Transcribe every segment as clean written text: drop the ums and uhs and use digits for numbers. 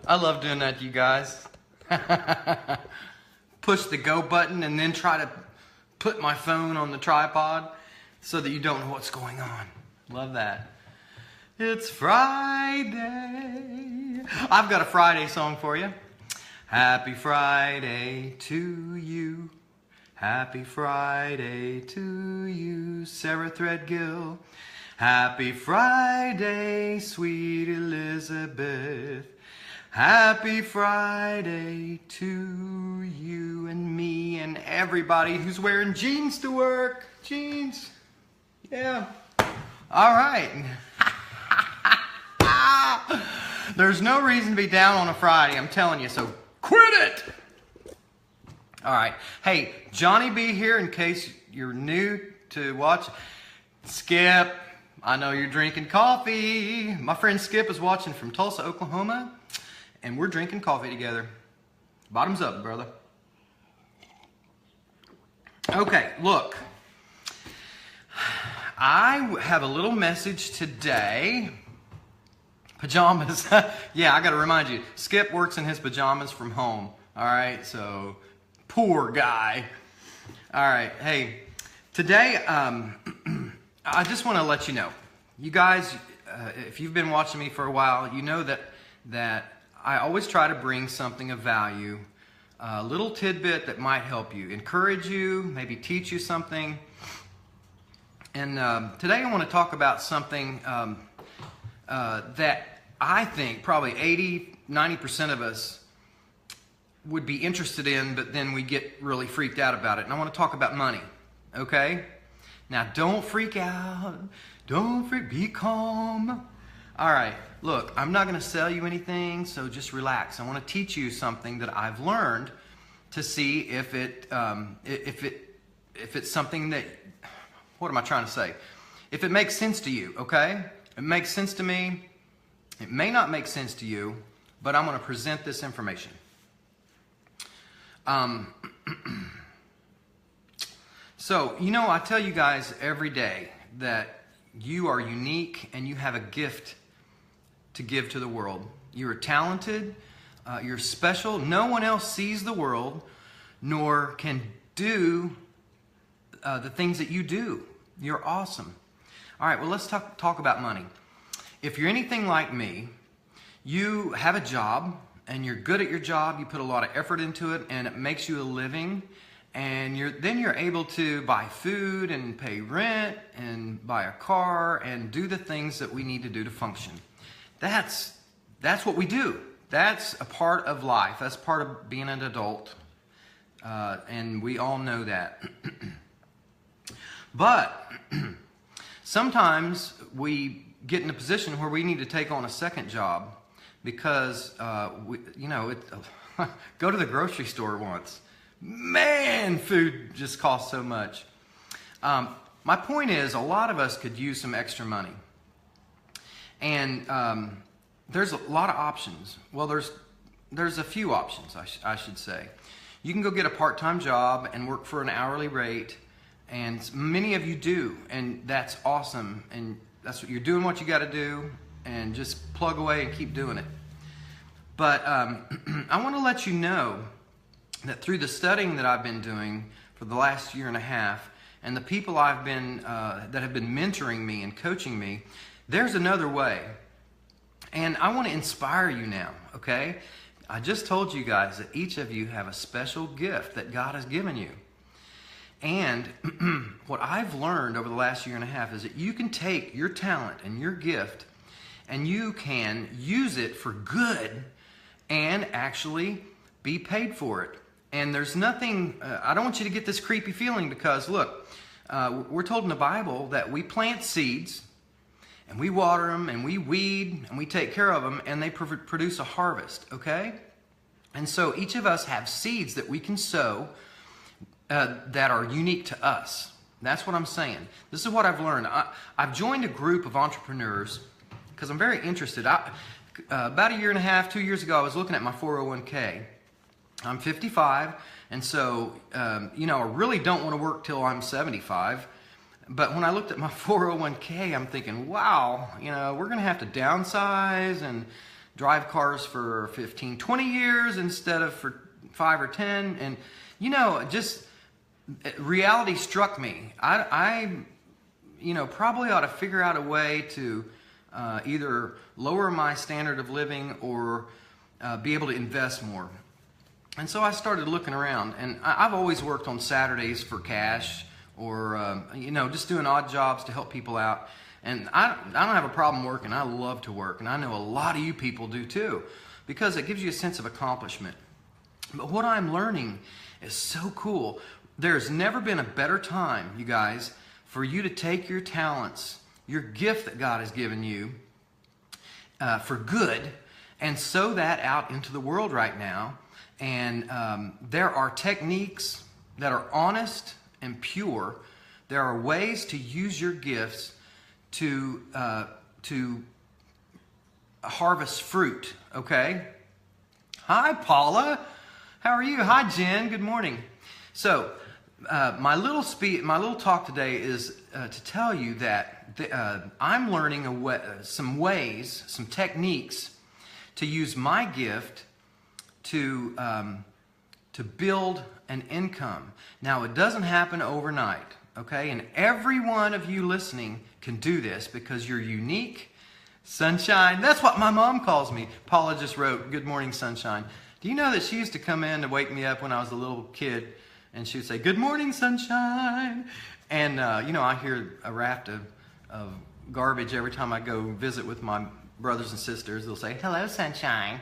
I love doing that to you guys. Push the go button and then try to put my phone on the tripod so that you don't know what's going on. Love that. It's Friday. I've got a Friday song for you. Happy Friday to you. Happy Friday to you, Sarah Threadgill. Happy Friday, sweet Elizabeth. Happy Friday to you and me and everybody who's wearing jeans to work. Jeans. Yeah. All right. There's no reason to be down on a Friday, I'm telling you, so quit it. All right. Hey, Johnny B here in case you're new to watch. Skip, I know you're drinking coffee. My friend Skip is watching from Tulsa, Oklahoma, and we're drinking coffee together. Bottoms up, brother. Okay, look. I have a little message today. Pajamas. Yeah, I got to remind you, Skip works in his pajamas from home. All right, so poor guy. All right, hey, today I just want to let you know, you guys, if you've been watching me for a while, you know that I always try to bring something of value, a little tidbit that might help you, encourage you, maybe teach you something. And today I want to talk about something that I think probably 80-90% of us would be interested in, but then we get really freaked out about it. And I want to talk about money, okay? Now, don't freak out. Be calm. All right, look, I'm not going to sell you anything, so just relax. I want to teach you something that I've learned to see if it's something that, what am I trying to say? If it makes sense to you, okay? It makes sense to me. It may not make sense to you, but I'm going to present this information. So, you know, I tell you guys every day that you are unique and you have a gift to give to the world. You're talented, you're special. No one else sees the world nor can do the things that you do. You're awesome. All right, well, let's talk about money. If you're anything like me, you have a job and you're good at your job, you put a lot of effort into it, and it makes you a living, and then you're able to buy food and pay rent and buy a car and do the things that we need to do to function. That's what we do. That's a part of life. That's part of being an adult, and we all know that. But sometimes we get in a position where we need to take on a second job because, go to the grocery store once. Man, food just costs so much. My point is, a lot of us could use some extra money. And there's a lot of options. Well, there's a few options, I should say. You can go get a part-time job and work for an hourly rate, and many of you do, and that's awesome. And that's what you're doing, what you got to do, and just plug away and keep doing it. But I want to let you know that through the studying that I've been doing for the last year and a half, and the people I've been that have been mentoring me and coaching me, there's another way. And I want to inspire you now, okay? I just told you guys that each of you have a special gift that God has given you. And what I've learned over the last year and a half is that you can take your talent and your gift and you can use it for good and actually be paid for it. And there's nothing, I don't want you to get this creepy feeling because look, we're told in the Bible that we plant seeds and we water them and we weed and we take care of them and they produce a harvest, okay? And so each of us have seeds that we can sow that are unique to us. That's what I'm saying. This is what I've learned. I've joined a group of entrepreneurs because I'm very interested. About a year and a half, 2 years ago, I was looking at my 401k. I'm 55, and so, I really don't want to work till I'm 75. But when I looked at my 401k, I'm thinking, wow, we're going to have to downsize and drive cars for 15, 20 years instead of for 5 or 10. And, you know, just reality struck me. I probably ought to figure out a way to either lower my standard of living or be able to invest more. And so I started looking around, and I've always worked on Saturdays for cash or, just doing odd jobs to help people out. And I don't have a problem working. I love to work, and I know a lot of you people do too, because it gives you a sense of accomplishment. But what I'm learning is so cool. There's never been a better time, you guys, for you to take your talents, your gift that God has given you for good, and sow that out into the world right now. And there are techniques that are honest and pure. There are ways to use your gifts to harvest fruit, okay? Hi, Paula. How are you? Hi, Jen. Good morning. So, my little talk today is to tell you that I'm learning some ways, some techniques to use my gift to build an income. Now, it doesn't happen overnight, okay? And every one of you listening can do this because you're unique. Sunshine, that's what my mom calls me. Paula just wrote, "Good morning, Sunshine." Do you know that she used to come in to wake me up when I was a little kid, and she would say, "Good morning, Sunshine." And, I hear a raft of garbage every time I go visit with my brothers and sisters. They'll say, "Hello, Sunshine."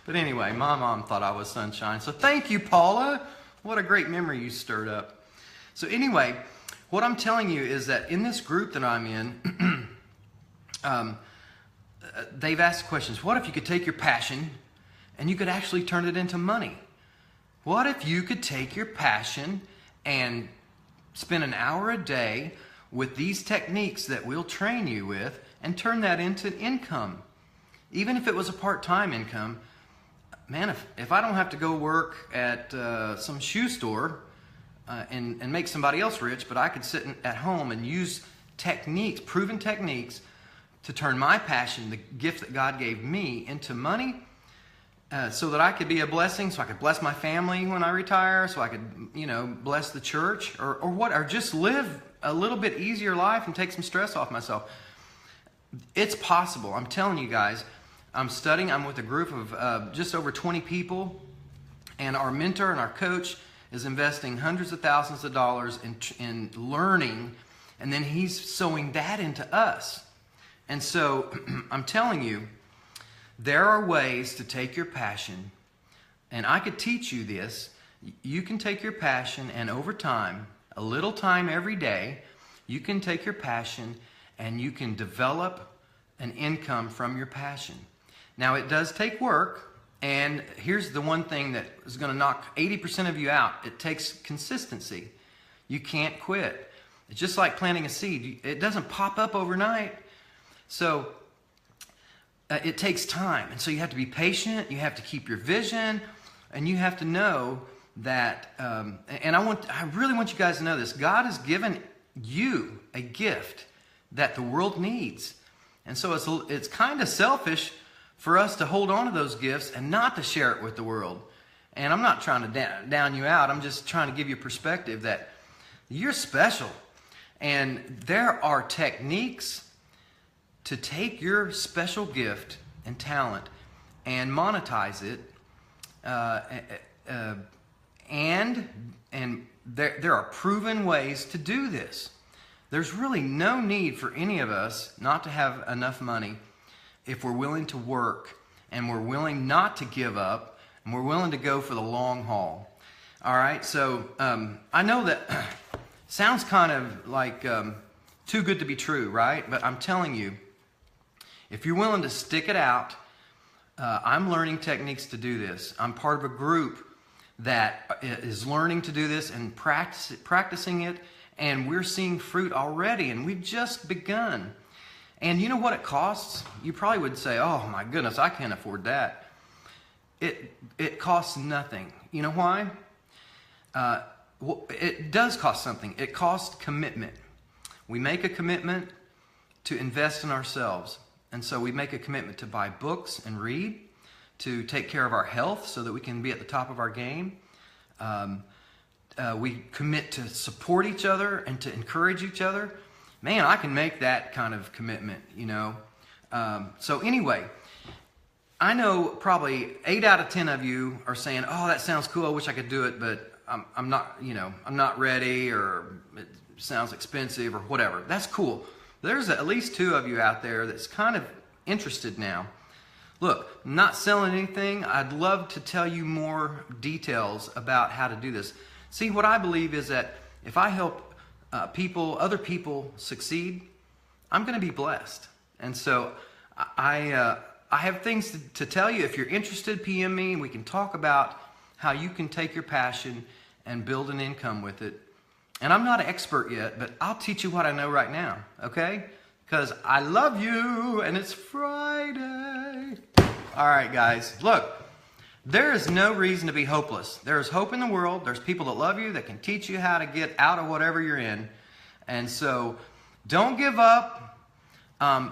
But anyway, my mom thought I was Sunshine. So thank you, Paula. What a great memory you stirred up. So anyway, what I'm telling you is that in this group that I'm in, they've asked questions. What if you could take your passion and you could actually turn it into money? What if you could take your passion and spend an hour a day with these techniques that we'll train you with and turn that into income? Even if it was a part-time income, man, if I don't have to go work at some shoe store and make somebody else rich, but I could sit at home and use techniques, proven techniques, to turn my passion, the gift that God gave me, into money, so that I could be a blessing, so I could bless my family when I retire, so I could, bless the church, or just live a little bit easier life and take some stress off myself. It's possible. I'm telling you guys. I'm studying. I'm with a group of just over 20 people, and our mentor and our coach is investing hundreds of thousands of dollars in learning, and then he's sowing that into us. And so I'm telling you, there are ways to take your passion, and I could teach you this. You can take your passion, and over time, a little time every day, you can take your passion and you can develop an income from your passion. Now, it does take work, and here's the one thing that is going to knock 80% of you out. It takes consistency. You can't quit. It's just like planting a seed. It doesn't pop up overnight. So it takes time, and so you have to be patient. You have to keep your vision, and you have to know that. And I really want you guys to know this. God has given you a gift that the world needs, and so it's kind of selfish for us to hold on to those gifts and not to share it with the world. And I'm not trying to down you out. I'm just trying to give you perspective that you're special, and there are techniques to take your special gift and talent and monetize it, and there are proven ways to do this. There's really no need for any of us not to have enough money if we're willing to work, and we're willing not to give up, and we're willing to go for the long haul. All right, so I know that sounds kind of like too good to be true, right? But I'm telling you, if you're willing to stick it out, I'm learning techniques to do this. I'm part of a group that is learning to do this and practicing it, and we're seeing fruit already, and we've just begun. And you know what it costs? You probably would say, "Oh my goodness, I can't afford that." It costs nothing. You know why? It does cost something. It costs commitment. We make a commitment to invest in ourselves. And so we make a commitment to buy books and read, to take care of our health so that we can be at the top of our game. We commit to support each other and to encourage each other. Man, I can make that kind of commitment, you know. So anyway, I know probably 8 out of 10 of you are saying, "Oh, that sounds cool. I wish I could do it, but I'm not, you know, I'm not ready, or it sounds expensive, or whatever." That's cool. There's at least 2 of you out there that's kind of interested now. Look, I'm not selling anything. I'd love to tell you more details about how to do this. See, what I believe is that if I help other people succeed, I'm going to be blessed. And so I have things to tell you. If you're interested, PM me and we can talk about how you can take your passion and build an income with it. And I'm not an expert yet, but I'll teach you what I know right now, okay? Because I love you and it's Friday. All right, guys, look, there is no reason to be hopeless. There is hope in the world. There's people that love you that can teach you how to get out of whatever you're in. And so don't give up.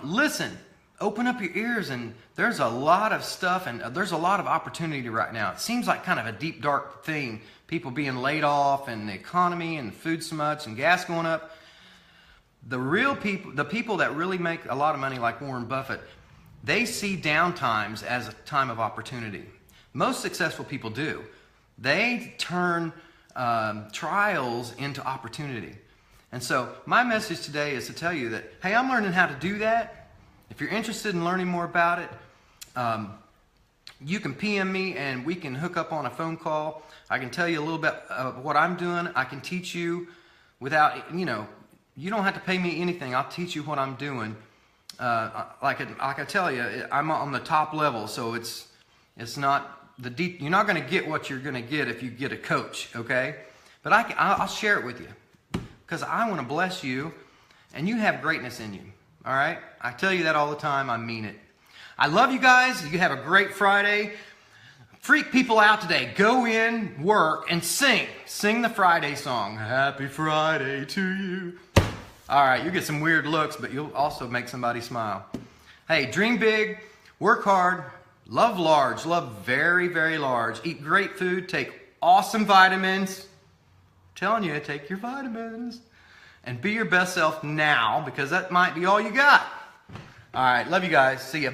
Listen, open up your ears, and there's a lot of stuff, and there's a lot of opportunity right now. It seems like kind of a deep, dark thing. People being laid off, and the economy, and food so much, and gas going up. The real people, the people that really make a lot of money, like Warren Buffett, they see down times as a time of opportunity. Most successful people do. They turn trials into opportunity. And so my message today is to tell you that, hey, I'm learning how to do that. If you're interested in learning more about it, you can PM me and we can hook up on a phone call. I can tell you a little bit of what I'm doing. I can teach you without, you know, you don't have to pay me anything. I'll teach you what I'm doing. Like I tell you, I'm on the top level, so it's not the deep. You're not going to get what you're going to get if you get a coach, okay? But I'll share it with you because I want to bless you, and you have greatness in you. All right? I tell you that all the time. I mean it. I love you guys. You have a great Friday. Freak people out today. Go in, work, and sing. Sing the Friday song. Happy Friday to you. All right, you get some weird looks, but you'll also make somebody smile. Hey, dream big, work hard, love large, love very, very large. Eat great food, take awesome vitamins. I'm telling you, take your vitamins. And be your best self now, because that might be all you got. All right, love you guys. See ya.